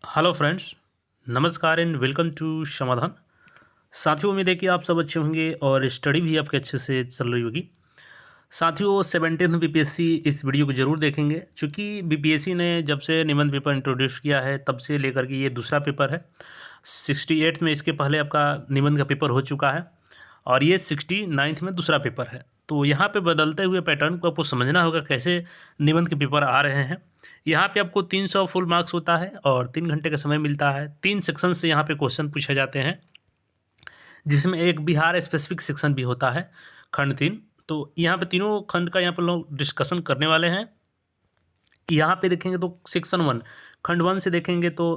Hello friends, नमस्कार and welcome to समाधान। साथियों, उम्मीद है कि आप सब अच्छे होंगे और स्टडी भी आपके अच्छे से चल रही होगी। साथियों, 17th बीपीएससी इस वीडियो को ज़रूर देखेंगे, क्योंकि बीपीएससी ने जब से निबंध पेपर इंट्रोड्यूस किया है तब से लेकर के ये दूसरा पेपर है। 68 में इसके पहले आपका निबंध का पेपर हो चुका है और ये 69th में दूसरा पेपर है। तो यहाँ पे बदलते हुए पैटर्न को आपको समझना होगा, कैसे निबंध के पेपर आ रहे हैं। यहाँ पे आपको 300 फुल मार्क्स होता है और 3 घंटे का समय मिलता है। 3 सेक्शन से यहाँ पे क्वेश्चन पूछे जाते हैं, जिसमें एक बिहार स्पेसिफिक सेक्शन भी होता है, खंड 3। तो यहाँ पे तीनों खंड का यहाँ पर लोग डिस्कशन करने वाले हैं। यहाँ पे देखेंगे तो सेक्शन 1 खंड 1 से देखेंगे तो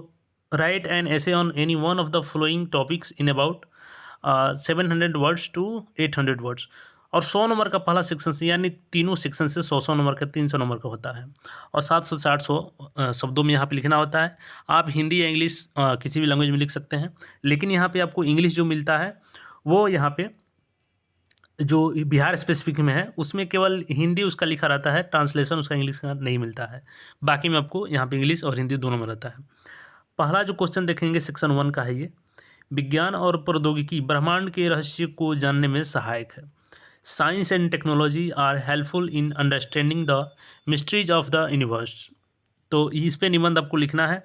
write an essay on any one of the following topics in about 700 words to 800 words. और 100 नंबर का पहला सेक्शन से, यानी तीनों सेक्शन से 100 नंबर का, 300 नंबर का होता है और 700 से 800 शब्दों में यहाँ पे लिखना होता है। आप हिंदी या इंग्लिश किसी भी लैंग्वेज में लिख सकते हैं, लेकिन यहाँ पे आपको इंग्लिश जो मिलता है वो यहाँ पे जो बिहार स्पेसिफिक में है उसमें केवल हिंदी उसका लिखा रहता है, ट्रांसलेशन उसका इंग्लिश का नहीं मिलता है। बाकी में आपको यहाँ पे इंग्लिश और हिंदी दोनों में रहता है। पहला जो क्वेश्चन देखेंगे सेक्शन 1 का है ये, विज्ञान और प्रौद्योगिकी ब्रह्मांड के रहस्य को जानने में सहायक है। Science and technology are helpful in understanding the mysteries of the universe. तो इस पे निबंध आपको लिखना है।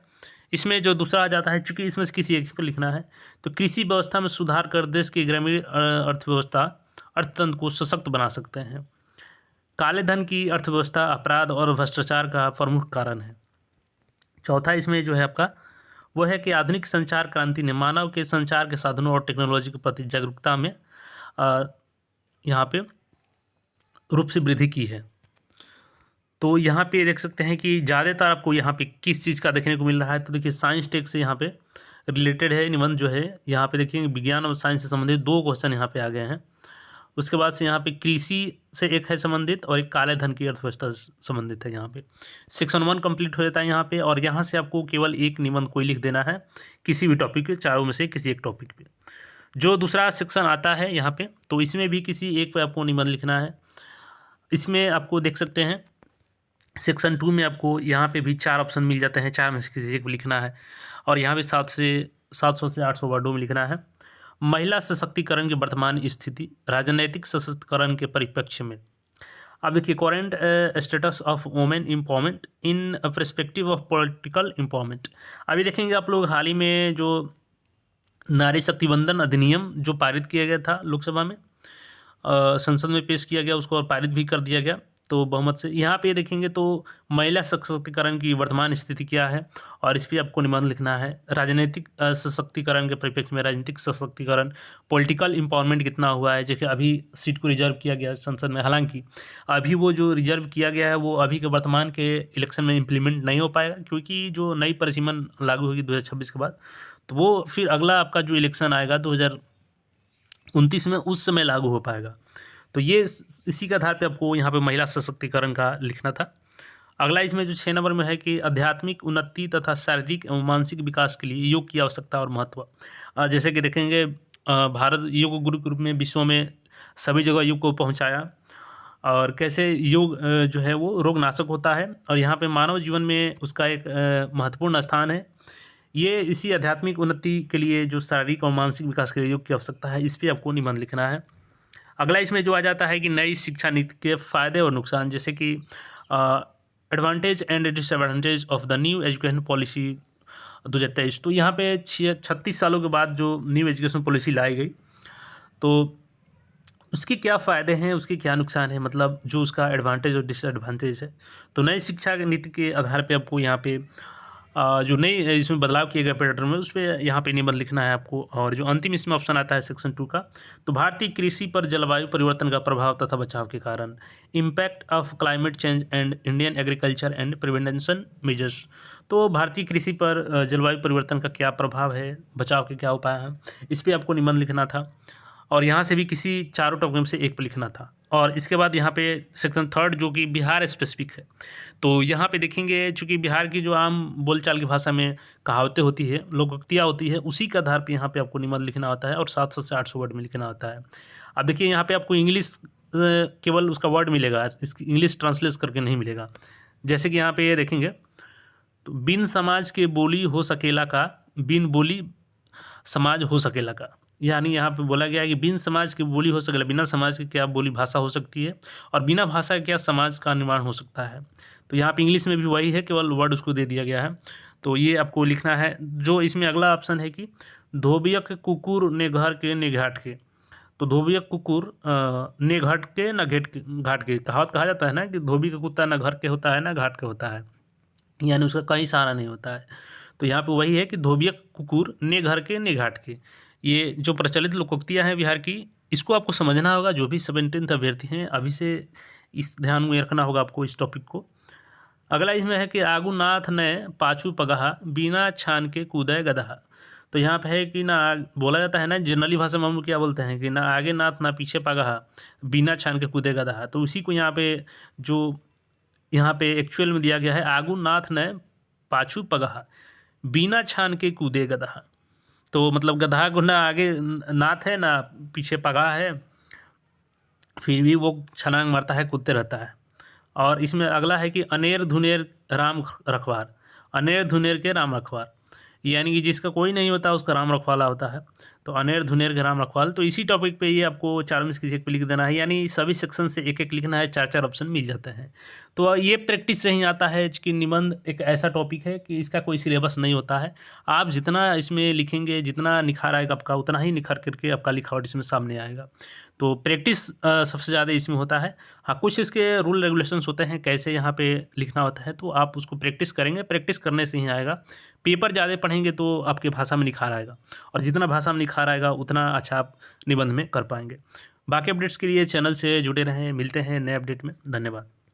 इसमें जो दूसरा आ जाता है, चूंकि इसमें से किसी एक को लिखना है, तो कृषि व्यवस्था में सुधार कर देश की ग्रामीण अर्थव्यवस्था अर्थतंत्र को सशक्त बना सकते हैं। काले धन की अर्थव्यवस्था अपराध और भ्रष्टाचार का प्रमुख कारण है। चौथा इसमें जो है आपका वो है कि आधुनिक संचार क्रांति ने मानव के संचार के साधनों और टेक्नोलॉजी के प्रति जागरूकता में यहाँ पे रूप से वृद्धि की है। तो यहाँ पे देख सकते हैं कि ज़्यादातर आपको यहाँ पे किस चीज़ का देखने को मिल रहा है। तो देखिए साइंस टेक से यहाँ पे रिलेटेड है निबंध जो है। यहाँ पे देखिए विज्ञान और साइंस से संबंधित 2 क्वेश्चन यहाँ पे आ गए हैं। उसके बाद से यहाँ पे कृषि से एक है संबंधित और एक काले धन की अर्थव्यवस्था से संबंधित है। यहाँ पे सेक्शन 1 कंप्लीट हो जाता है यहाँ पे, और यहाँ से आपको केवल एक निबंध कोई लिख देना है किसी भी टॉपिक पे, चारों में से किसी एक टॉपिक पे। जो दूसरा सेक्शन आता है यहाँ पे, तो इसमें भी किसी एक पे आपको निबंध लिखना है। इसमें आपको देख सकते हैं सेक्शन 2 में आपको यहाँ पे भी 4 ऑप्शन मिल जाते हैं, 4 में से किसी एक को लिखना है और यहाँ पे 700 से 800 वर्डों में लिखना है। महिला सशक्तिकरण की वर्तमान स्थिति राजनैतिक सशक्तिकरण के परिप्रेक्ष्य में। अब देखिए current status of women empowerment in perspective of political empowerment. अभी देखेंगे आप लोग, हाल ही में जो नारी शक्ति वंदन अधिनियम जो पारित किया गया था लोकसभा में, संसद में पेश किया गया उसको और पारित भी कर दिया गया तो बहुमत से। यहाँ पे देखेंगे तो महिला सशक्तिकरण की वर्तमान स्थिति क्या है, और इस पर आपको निबंध लिखना है। राजनीतिक सशक्तिकरण के परिप्रेक्ष्य में राजनीतिक सशक्तिकरण, पॉलिटिकल एम्पावरमेंट कितना हुआ है। जैसे अभी सीट को रिजर्व किया गया संसद में, हालांकि अभी वो जो रिजर्व किया गया है वो अभी के वर्तमान के इलेक्शन में इम्प्लीमेंट नहीं हो पाएगा, क्योंकि जो नई परिसीमन लागू होगी 2026 के बाद, तो वो फिर अगला आपका जो इलेक्शन आएगा 2029 में, उस समय लागू हो पाएगा। तो ये इसी के आधार पे आपको यहाँ पे महिला सशक्तिकरण का लिखना था। अगला इसमें जो 6 नंबर में है कि आध्यात्मिक उन्नति तथा शारीरिक एवं मानसिक विकास के लिए योग की आवश्यकता और महत्व। जैसे कि देखेंगे भारत योग गुरु के रूप में विश्व में सभी जगह योग को पहुँचाया, और कैसे योग जो है वो रोगनाशक होता है और यहाँ पे मानव जीवन में उसका एक महत्वपूर्ण स्थान है। ये इसी आध्यात्मिक उन्नति के लिए जो शारीरिक और मानसिक विकास के लिए योग की आवश्यकता है, इस पर आपको निबंध लिखना है। अगला इसमें जो आ जाता है कि नई शिक्षा नीति के फ़ायदे और नुकसान, जैसे कि advantage and disadvantage of the new education policy 2023। तो यहाँ पे 36 सालों के बाद जो न्यू एजुकेशन पॉलिसी लाई गई, तो उसके क्या फ़ायदे हैं, उसके क्या नुकसान है, मतलब जो उसका एडवांटेज और डिसएडवांटेज है। तो नई शिक्षा नीति के आधार पे आपको यहाँ पे जो नई इसमें बदलाव किए गए पैटर्न में, उस पर यहाँ पे निबंध लिखना है आपको। और जो अंतिम इसमें ऑप्शन आता है सेक्शन 2 का, तो भारतीय कृषि पर जलवायु परिवर्तन का प्रभाव तथा बचाव के कारण, impact of climate change and Indian agriculture and prevention measures. तो भारतीय कृषि पर जलवायु परिवर्तन का क्या प्रभाव है, बचाव के क्या उपाय हैं, इस पर आपको निबंध लिखना था। और यहाँ से भी किसी चारों टॉपिक में से एक पे लिखना था। और इसके बाद यहाँ पे सेक्शन 3 जो कि बिहार स्पेसिफिक है, तो यहाँ पे देखेंगे चूँकि बिहार की जो आम बोलचाल की भाषा में कहावतें होती है, लोकोक्तियाँ होती है, उसी के आधार पे यहाँ पे आपको निबंध लिखना होता है और 700 से 800 वर्ड में लिखना होता है। अब देखिए यहाँ पे आपको इंग्लिश केवल उसका वर्ड मिलेगा, इसकी इंग्लिश ट्रांसलेट करके नहीं मिलेगा। जैसे कि यहाँ पे ये देखेंगे तो बिन समाज के बोली हो सकेला का, बिन बोली समाज हो सकेला का, यानी यहाँ पे बोला गया है कि बिन समाज की बोली हो सकेला, बिना समाज के क्या बोली भाषा हो सकती है, और बिना भाषा के क्या समाज का निर्माण हो सकता है। तो यहाँ पे इंग्लिश में भी वही है, केवल वर्ड उसको दे दिया गया है। तो ये आपको लिखना है। जो इसमें अगला ऑप्शन है कि धोबियक कुकुर ने घर के ने घाट के। तो धोबियक कुकुर ने घाट के न घाट के, कहावत कहा जाता है ना कि धोबी का कुत्ता ना घर के होता है ना घाट के होता है, यानी उसका कहीं सहारा नहीं होता है। तो यहाँ पे वही है कि धोबियक कुकुर ने घर के ने घाट के। ये जो प्रचलित लोकोक्तियाँ हैं बिहार की, इसको आपको समझना होगा। जो भी 17th अभ्यर्थी हैं अभी से इस ध्यान में रखना होगा आपको इस टॉपिक को। अगला इसमें है कि आगू नाथ ने पाछू पगहा, बिना छान के कूदय गदहा। तो यहाँ पे है कि ना, बोला जाता है ना जनरली भाषा में हम लोग क्या बोलते हैं कि ना आगे नाथ ना पीछे पगहा, बिना छान के कूदे गदहा। तो उसी को यहाँ पे जो यहाँ पे एक्चुअल में दिया गया है, आगू नाथ ने पाछू पगहा, बिना छान के कूदे गदहा। तो मतलब गधा को ना आगे नाथ है ना पीछे पगहा है, फिर भी वो छलांग मारता है, कूदते रहता है। और इसमें अगला है कि अनेर धुनेर राम रखवार, अनेर धुनेर के राम रखवार, यानी कि जिसका कोई नहीं होता उसका राम रखवाला होता है। तो अनेर धुनेर के राम रखवाल। तो इसी टॉपिक पे ये आपको चारों में से किसी एक पे लिख देना है, यानी सभी सेक्शन से एक एक लिखना है, 4 4 ऑप्शन मिल जाते हैं। तो ये प्रैक्टिस से ही आता है कि निबंध एक ऐसा टॉपिक है कि इसका कोई सिलेबस नहीं होता है। आप जितना इसमें लिखेंगे, जितना निखार आएगा आपका, उतना ही निखार करके आपका लिखावट इसमें सामने आएगा। तो प्रैक्टिस सबसे ज़्यादा इसमें होता है। हाँ, कुछ इसके रूल रेगुलेशंस होते हैं कैसे यहाँ पे लिखना होता है, तो आप उसको प्रैक्टिस करेंगे, प्रैक्टिस करने से ही आएगा। पेपर ज़्यादा पढ़ेंगे तो आपकी भाषा में निखार आएगा, और जितना भाषा में निखार आएगा उतना अच्छा आप निबंध में कर पाएंगे। बाकी अपडेट्स के लिए चैनल से जुड़े रहें। मिलते हैं नए अपडेट में। धन्यवाद।